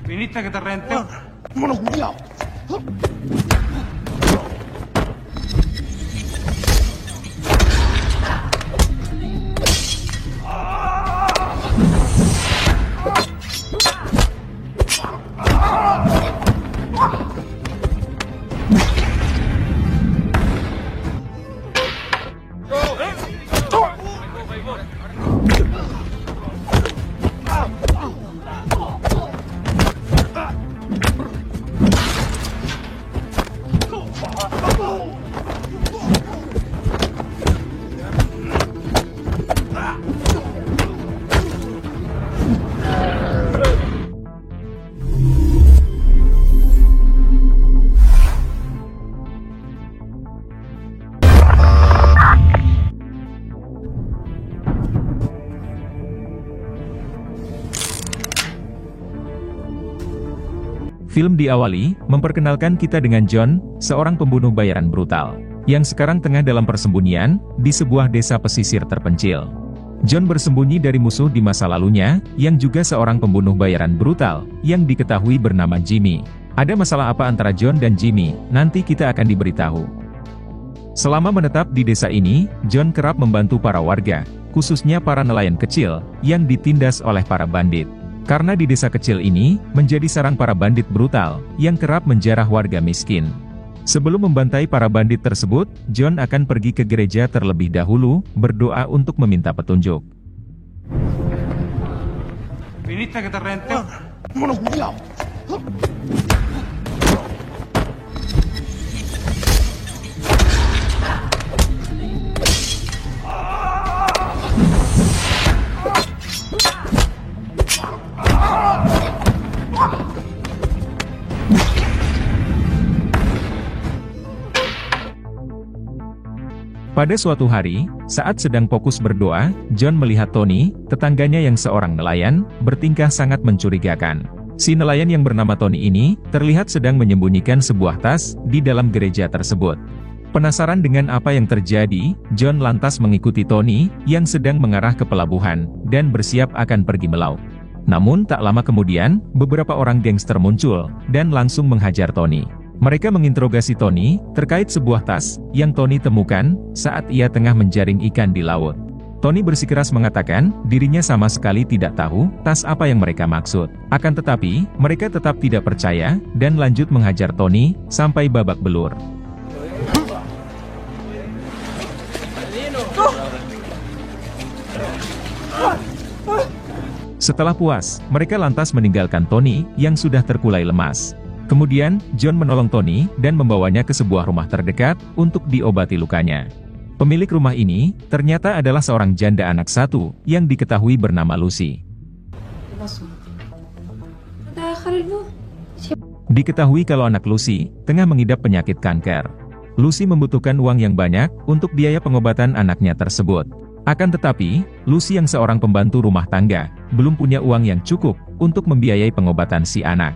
Viniste que te renteo. ¡Vámonos, cuidado! Film diawali, memperkenalkan kita dengan John, seorang pembunuh bayaran brutal, yang sekarang tengah dalam persembunyian, di sebuah desa pesisir terpencil. John bersembunyi dari musuh di masa lalunya, yang juga seorang pembunuh bayaran brutal, yang diketahui bernama Jimmy. Ada masalah apa antara John dan Jimmy? Nanti kita akan diberitahu. Selama menetap di desa ini, John kerap membantu para warga, khususnya para nelayan kecil, yang ditindas oleh para bandit. Karena di desa kecil ini, menjadi sarang para bandit brutal, yang kerap menjarah warga miskin. Sebelum membantai para bandit tersebut, John akan pergi ke gereja terlebih dahulu, berdoa untuk meminta petunjuk. Viniste que te renteo. ¡Vámonos, cuidado! Pada suatu hari, saat sedang fokus berdoa, John melihat Tony, tetangganya yang seorang nelayan, bertingkah sangat mencurigakan. Si nelayan yang bernama Tony ini, terlihat sedang menyembunyikan sebuah tas, di dalam gereja tersebut. Penasaran dengan apa yang terjadi, John lantas mengikuti Tony, yang sedang mengarah ke pelabuhan, dan bersiap akan pergi melaut. Namun tak lama kemudian, beberapa orang gangster muncul, dan langsung menghajar Tony. Mereka menginterogasi Tony, terkait sebuah tas, yang Tony temukan, saat ia tengah menjaring ikan di laut. Tony bersikeras mengatakan, dirinya sama sekali tidak tahu, tas apa yang mereka maksud. Akan tetapi, mereka tetap tidak percaya, dan lanjut menghajar Tony, sampai babak belur. Setelah puas, mereka lantas meninggalkan Tony, yang sudah terkulai lemas. Kemudian, John menolong Tony, dan membawanya ke sebuah rumah terdekat, untuk diobati lukanya. Pemilik rumah ini, ternyata adalah seorang janda anak satu, yang diketahui bernama Lucy. Diketahui kalau anak Lucy, tengah mengidap penyakit kanker. Lucy membutuhkan uang yang banyak, untuk biaya pengobatan anaknya tersebut. Akan tetapi, Lucy yang seorang pembantu rumah tangga, belum punya uang yang cukup, untuk membiayai pengobatan si anak.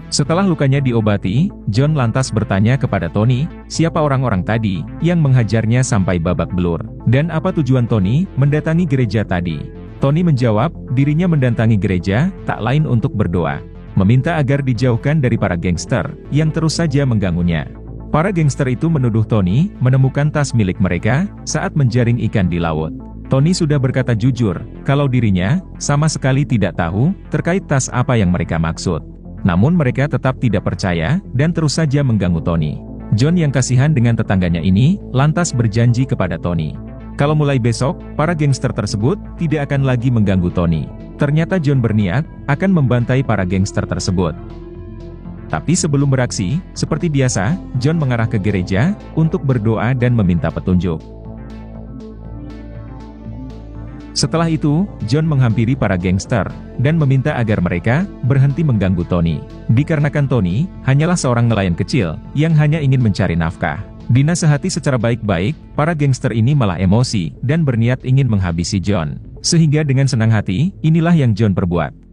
Setelah lukanya diobati, John lantas bertanya kepada Tony, siapa orang-orang tadi, yang menghajarnya sampai babak belur, dan apa tujuan Tony, mendatangi gereja tadi. Tony menjawab, dirinya mendatangi gereja, tak lain untuk berdoa, meminta agar dijauhkan dari para gangster, yang terus saja mengganggunya. Para gangster itu menuduh Tony, menemukan tas milik mereka, saat menjaring ikan di laut. Tony sudah berkata jujur, kalau dirinya, sama sekali tidak tahu, terkait tas apa yang mereka maksud. Namun mereka tetap tidak percaya, dan terus saja mengganggu Tony. John yang kasihan dengan tetangganya ini, lantas berjanji kepada Tony. Kalau mulai besok, para gangster tersebut, tidak akan lagi mengganggu Tony. Ternyata John berniat, akan membantai para gangster tersebut. Tapi sebelum beraksi, seperti biasa, John mengarah ke gereja, untuk berdoa dan meminta petunjuk. Setelah itu, John menghampiri para gangster, dan meminta agar mereka, berhenti mengganggu Tony. Dikarenakan Tony, hanyalah seorang nelayan kecil, yang hanya ingin mencari nafkah. Dinasehati secara baik-baik, para gangster ini malah emosi, dan berniat ingin menghabisi John. Sehingga dengan senang hati, inilah yang John perbuat.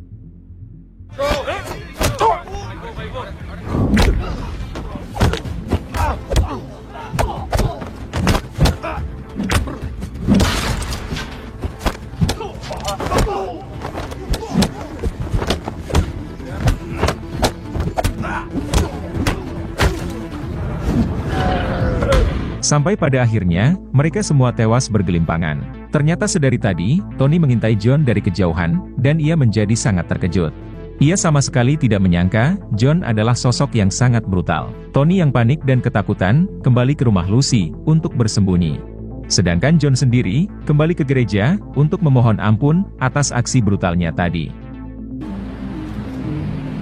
Sampai pada akhirnya, mereka semua tewas bergelimpangan. Ternyata sedari tadi, Tony mengintai John dari kejauhan, dan ia menjadi sangat terkejut. Ia sama sekali tidak menyangka, John adalah sosok yang sangat brutal. Tony yang panik dan ketakutan, kembali ke rumah Lucy, untuk bersembunyi. Sedangkan John sendiri, kembali ke gereja, untuk memohon ampun, atas aksi brutalnya tadi.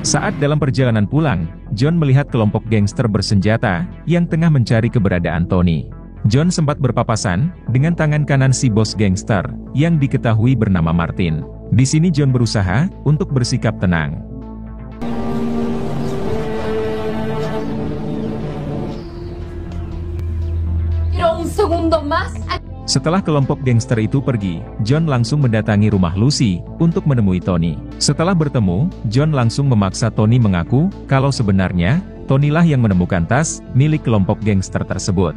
Saat dalam perjalanan pulang, John melihat kelompok gangster bersenjata, yang tengah mencari keberadaan Tony. John sempat berpapasan, dengan tangan kanan si bos gangster, yang diketahui bernama Martin. Di sini John berusaha, untuk bersikap tenang. Setelah kelompok gangster itu pergi, John langsung mendatangi rumah Lucy, untuk menemui Tony. Setelah bertemu, John langsung memaksa Tony mengaku, kalau sebenarnya, Tony lah yang menemukan tas, milik kelompok gangster tersebut.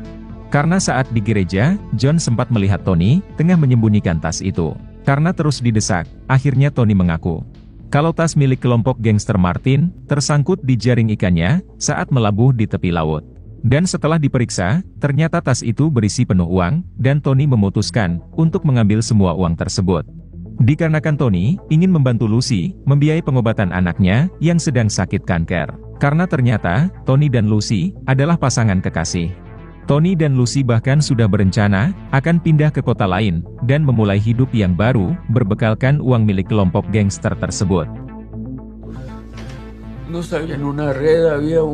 Karena saat di gereja, John sempat melihat Tony, tengah menyembunyikan tas itu. Karena terus didesak, akhirnya Tony mengaku, kalau tas milik kelompok gangster Martin, tersangkut di jaring ikannya, saat melabuh di tepi laut. Dan setelah diperiksa, ternyata tas itu berisi penuh uang, dan Tony memutuskan untuk mengambil semua uang tersebut. Dikarenakan Tony ingin membantu Lucy membiayai pengobatan anaknya yang sedang sakit kanker. Karena ternyata Tony dan Lucy adalah pasangan kekasih. Tony dan Lucy bahkan sudah berencana akan pindah ke kota lain dan memulai hidup yang baru berbekalkan uang milik kelompok gangster tersebut. No sabía, en una red había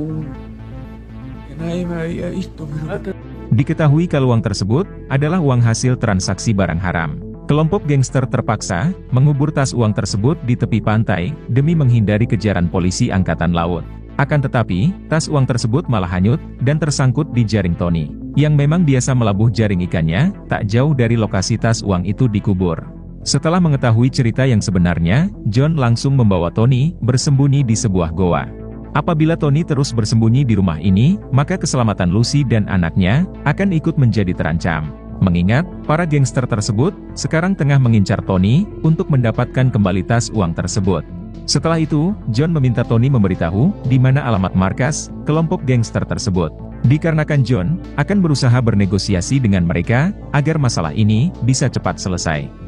Diketahui kalau uang tersebut adalah uang hasil transaksi barang haram. Kelompok gangster terpaksa mengubur tas uang tersebut di tepi pantai demi menghindari kejaran polisi angkatan laut. Akan tetapi, tas uang tersebut malah hanyut dan tersangkut di jaring Tony, yang memang biasa melabuh jaring ikannya tak jauh dari lokasi tas uang itu dikubur. Setelah mengetahui cerita yang sebenarnya, John langsung membawa Tony bersembunyi di sebuah goa. Apabila Tony terus bersembunyi di rumah ini, maka keselamatan Lucy dan anaknya akan ikut menjadi terancam. Mengingat, para gangster tersebut sekarang tengah mengincar Tony untuk mendapatkan kembali tas uang tersebut. Setelah itu, John meminta Tony memberitahu di mana alamat markas kelompok gangster tersebut. Dikarenakan John akan berusaha bernegosiasi dengan mereka agar masalah ini bisa cepat selesai.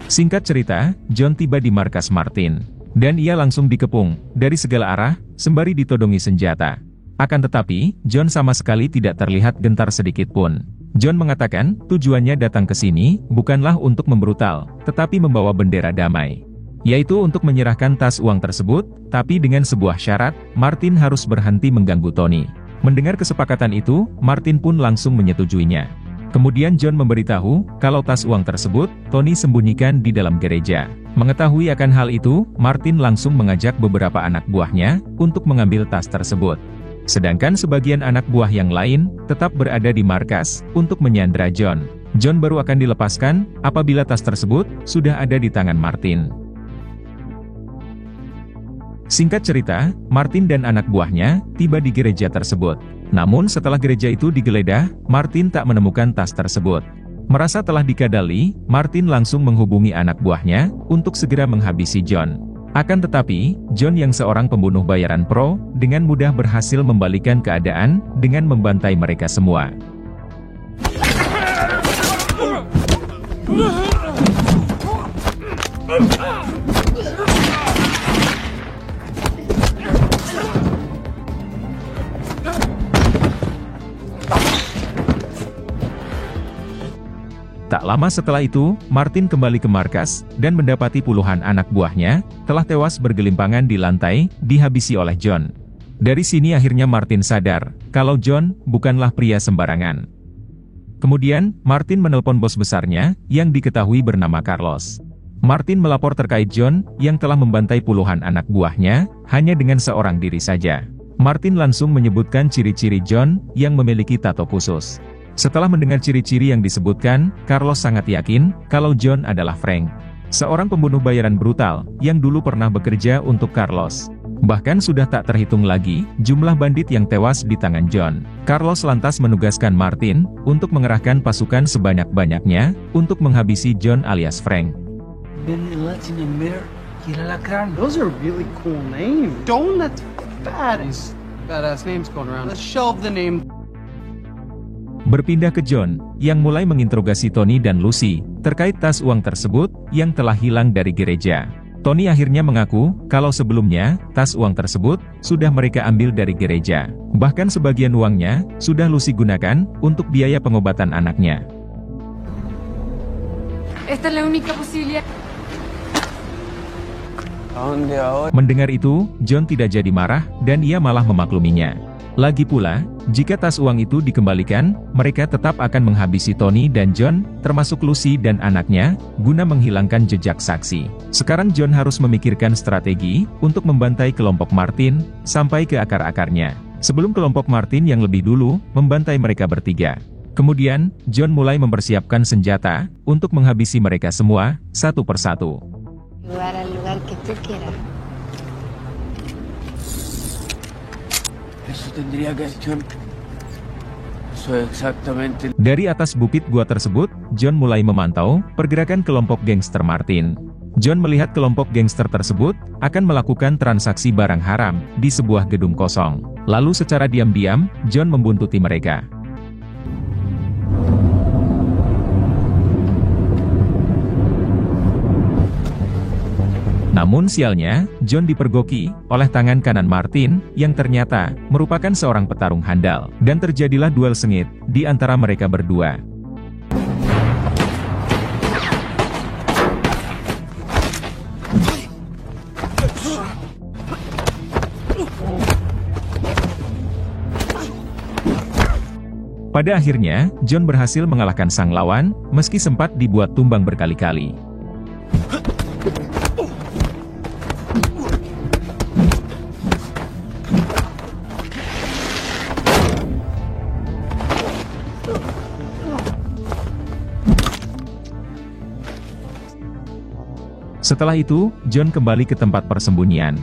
Singkat cerita, John tiba di markas Martin, dan ia langsung dikepung dari segala arah, sembari ditodongi senjata. Akan tetapi, John sama sekali tidak terlihat gentar sedikit pun. John mengatakan, tujuannya datang ke sini, bukanlah untuk membrutal, tetapi membawa bendera damai. Yaitu untuk menyerahkan tas uang tersebut, tapi dengan sebuah syarat, Martin harus berhenti mengganggu Tony. Mendengar kesepakatan itu, Martin pun langsung menyetujuinya. Kemudian John memberitahu, kalau tas uang tersebut, Tony sembunyikan di dalam gereja. Mengetahui akan hal itu, Martin langsung mengajak beberapa anak buahnya, untuk mengambil tas tersebut. Sedangkan sebagian anak buah yang lain, tetap berada di markas, untuk menyandra John. John baru akan dilepaskan, apabila tas tersebut, sudah ada di tangan Martin. Singkat cerita, Martin dan anak buahnya, tiba di gereja tersebut. Namun setelah gereja itu digeledah, Martin tak menemukan tas tersebut. Merasa telah dikadali, Martin langsung menghubungi anak buahnya, untuk segera menghabisi John. Akan tetapi, John yang seorang pembunuh bayaran pro, dengan mudah berhasil membalikan keadaan, dengan membantai mereka semua. Tak lama setelah itu, Martin kembali ke markas, dan mendapati puluhan anak buahnya, telah tewas bergelimpangan di lantai, dihabisi oleh John. Dari sini akhirnya Martin sadar, kalau John, bukanlah pria sembarangan. Kemudian, Martin menelpon bos besarnya, yang diketahui bernama Carlos. Martin melapor terkait John, yang telah membantai puluhan anak buahnya, hanya dengan seorang diri saja. Martin langsung menyebutkan ciri-ciri John, yang memiliki tato khusus. Setelah mendengar ciri-ciri yang disebutkan, Carlos sangat yakin, kalau John adalah Frank. Seorang pembunuh bayaran brutal, yang dulu pernah bekerja untuk Carlos. Bahkan sudah tak terhitung lagi, jumlah bandit yang tewas di tangan John. Carlos lantas menugaskan Martin, untuk mengerahkan pasukan sebanyak-banyaknya, untuk menghabisi John alias Frank. Men in Latin America El alacrán. Those are really cool names. Donut. Badass names going around. Let's shelve the name. Berpindah ke John, yang mulai menginterogasi Tony dan Lucy, terkait tas uang tersebut, yang telah hilang dari gereja. Tony akhirnya mengaku, kalau sebelumnya, tas uang tersebut, sudah mereka ambil dari gereja. Bahkan sebagian uangnya, sudah Lucy gunakan, untuk biaya pengobatan anaknya. Esta es la única posibilidad. ¿A dónde ahora? Mendengar itu, John tidak jadi marah, dan ia malah memakluminya. Lagi pula, jika tas uang itu dikembalikan, mereka tetap akan menghabisi Tony dan John, termasuk Lucy dan anaknya, guna menghilangkan jejak saksi. Sekarang John harus memikirkan strategi, untuk membantai kelompok Martin, sampai ke akar-akarnya. Sebelum kelompok Martin yang lebih dulu, membantai mereka bertiga. Kemudian, John mulai mempersiapkan senjata, untuk menghabisi mereka semua, satu persatu. Lugar al lugar que tú quieras. Eso tendría que ser. Eso es exactamente. Dari atas bukit gua tersebut, John mulai memantau pergerakan kelompok gangster Martin. John melihat kelompok gangster tersebut akan melakukan transaksi barang haram di sebuah gedung kosong. Lalu secara diam-diam, John membuntuti mereka. Namun sialnya, John dipergoki oleh tangan kanan Martin, yang ternyata merupakan seorang petarung handal, dan terjadilah duel sengit di antara mereka berdua. Pada akhirnya, John berhasil mengalahkan sang lawan, meski sempat dibuat tumbang berkali-kali. Setelah itu, John kembali ke tempat persembunyian.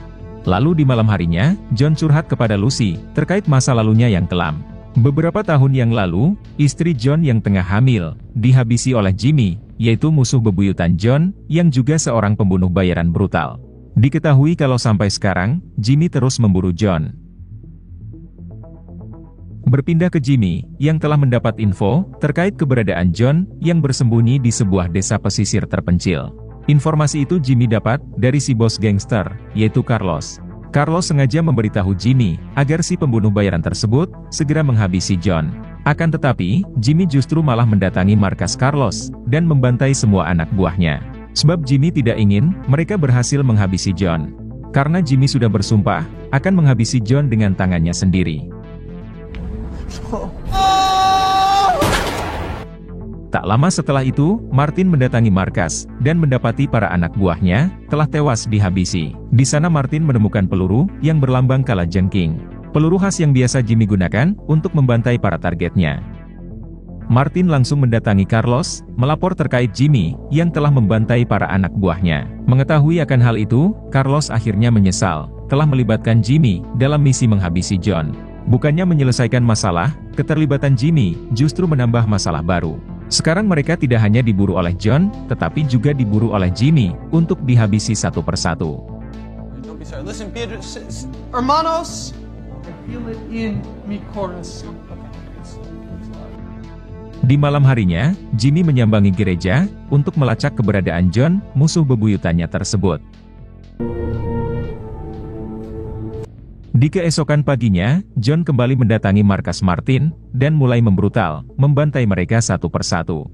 Lalu di malam harinya, John curhat kepada Lucy, terkait masa lalunya yang kelam. Beberapa tahun yang lalu, istri John yang tengah hamil, dihabisi oleh Jimmy, yaitu musuh bebuyutan John, yang juga seorang pembunuh bayaran brutal. Diketahui kalau sampai sekarang, Jimmy terus memburu John. Berpindah ke Jimmy, yang telah mendapat info, terkait keberadaan John, yang bersembunyi di sebuah desa pesisir terpencil. Informasi itu Jimmy dapat dari si bos gangster, yaitu Carlos. Carlos sengaja memberitahu Jimmy, agar si pembunuh bayaran tersebut, segera menghabisi John. Akan tetapi, Jimmy justru malah mendatangi markas Carlos, dan membantai semua anak buahnya. Sebab Jimmy tidak ingin, mereka berhasil menghabisi John. Karena Jimmy sudah bersumpah, akan menghabisi John dengan tangannya sendiri. Tak lama setelah itu, Martin mendatangi markas, dan mendapati para anak buahnya, telah tewas dihabisi. Di sana Martin menemukan peluru, yang berlambang kalajengking. Peluru khas yang biasa Jimmy gunakan, untuk membantai para targetnya. Martin langsung mendatangi Carlos, melapor terkait Jimmy, yang telah membantai para anak buahnya. Mengetahui akan hal itu, Carlos akhirnya menyesal, telah melibatkan Jimmy, dalam misi menghabisi John. Bukannya menyelesaikan masalah, keterlibatan Jimmy, justru menambah masalah baru. Sekarang mereka tidak hanya diburu oleh John, tetapi juga diburu oleh Jimmy, untuk dihabisi satu persatu. Listen, Beatrice, hermanos, I feel it in mi corazón. Di malam harinya, Jimmy menyambangi gereja, untuk melacak keberadaan John, musuh bebuyutannya tersebut. Di keesokan paginya, John kembali mendatangi markas Martin, dan mulai membrutal, membantai mereka satu persatu.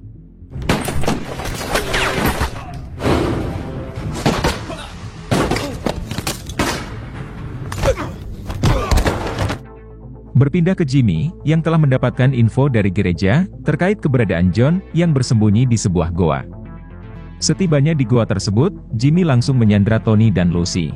Berpindah ke Jimmy, yang telah mendapatkan info dari gereja, terkait keberadaan John, yang bersembunyi di sebuah goa. Setibanya di goa tersebut, Jimmy langsung menyandra Tony dan Lucy.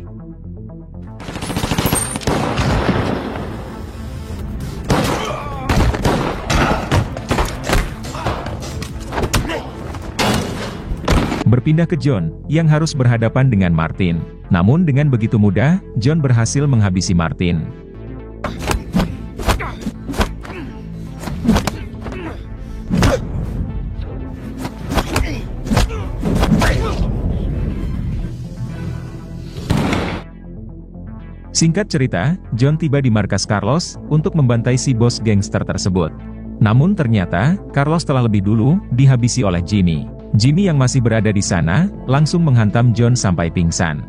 Berpindah ke John, yang harus berhadapan dengan Martin. Namun dengan begitu mudah, John berhasil menghabisi Martin. Singkat cerita, John tiba di markas Carlos untuk membantai si bos gangster tersebut. Namun ternyata, Carlos telah lebih dulu dihabisi oleh Jimmy. Jimmy yang masih berada di sana, langsung menghantam John sampai pingsan.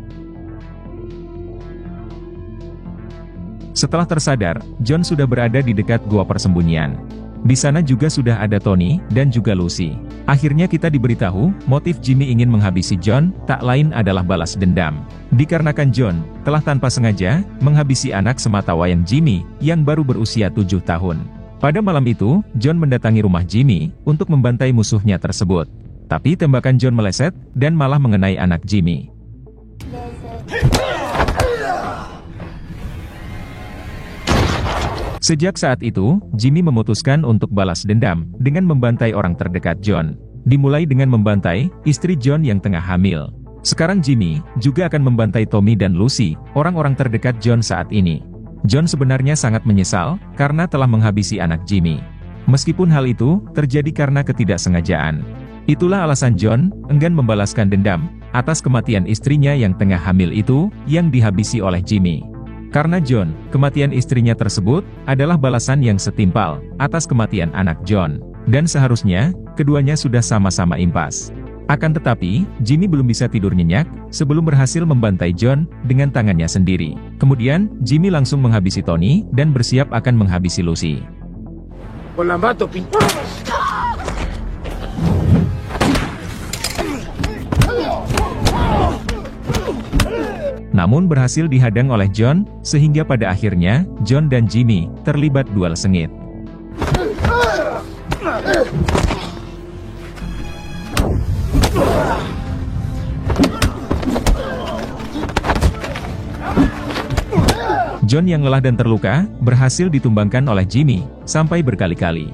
Setelah tersadar, John sudah berada di dekat gua persembunyian. Di sana juga sudah ada Tony dan juga Lucy. Akhirnya kita diberitahu, motif Jimmy ingin menghabisi John, tak lain adalah balas dendam. Dikarenakan John telah tanpa sengaja menghabisi anak sematawayang Jimmy yang baru berusia 7 tahun. Pada malam itu, John mendatangi rumah Jimmy untuk membantai musuhnya tersebut. Tapi tembakan John meleset dan malah mengenai anak Jimmy. Sejak saat itu, Jimmy memutuskan untuk balas dendam dengan membantai orang terdekat John. Dimulai dengan membantai istri John yang tengah hamil. Sekarang Jimmy juga akan membantai Tommy dan Lucy, orang-orang terdekat John saat ini. John sebenarnya sangat menyesal karena telah menghabisi anak Jimmy. Meskipun hal itu terjadi karena ketidaksengajaan. Itulah alasan John enggan membalaskan dendam atas kematian istrinya yang tengah hamil itu yang dihabisi oleh Jimmy. Karena John, kematian istrinya tersebut adalah balasan yang setimpal atas kematian anak John. Dan seharusnya, keduanya sudah sama-sama impas. Akan tetapi, Jimmy belum bisa tidur nyenyak sebelum berhasil membantai John dengan tangannya sendiri. Kemudian, Jimmy langsung menghabisi Tony dan bersiap akan menghabisi Lucy. Namun berhasil dihadang oleh John, sehingga pada akhirnya, John dan Jimmy terlibat duel sengit. John yang lelah dan terluka, berhasil ditumbangkan oleh Jimmy, sampai berkali-kali.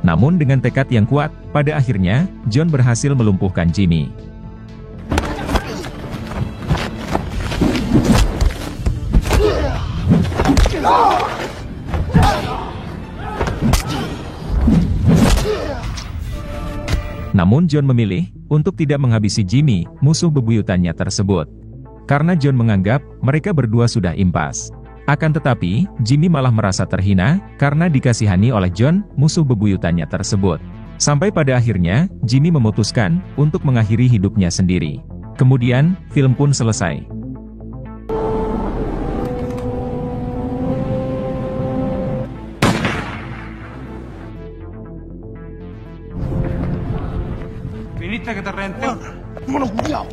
Namun dengan tekad yang kuat, pada akhirnya, John berhasil melumpuhkan Jimmy. Namun John memilih untuk tidak menghabisi Jimmy, musuh bebuyutannya tersebut. Karena John menganggap mereka berdua sudah impas. Akan tetapi, Jimmy malah merasa terhina karena dikasihani oleh John, musuh bebuyutannya tersebut. Sampai pada akhirnya, Jimmy memutuskan untuk mengakhiri hidupnya sendiri. Kemudian, film pun selesai. Viniste que te rente. Vámonos, culiao.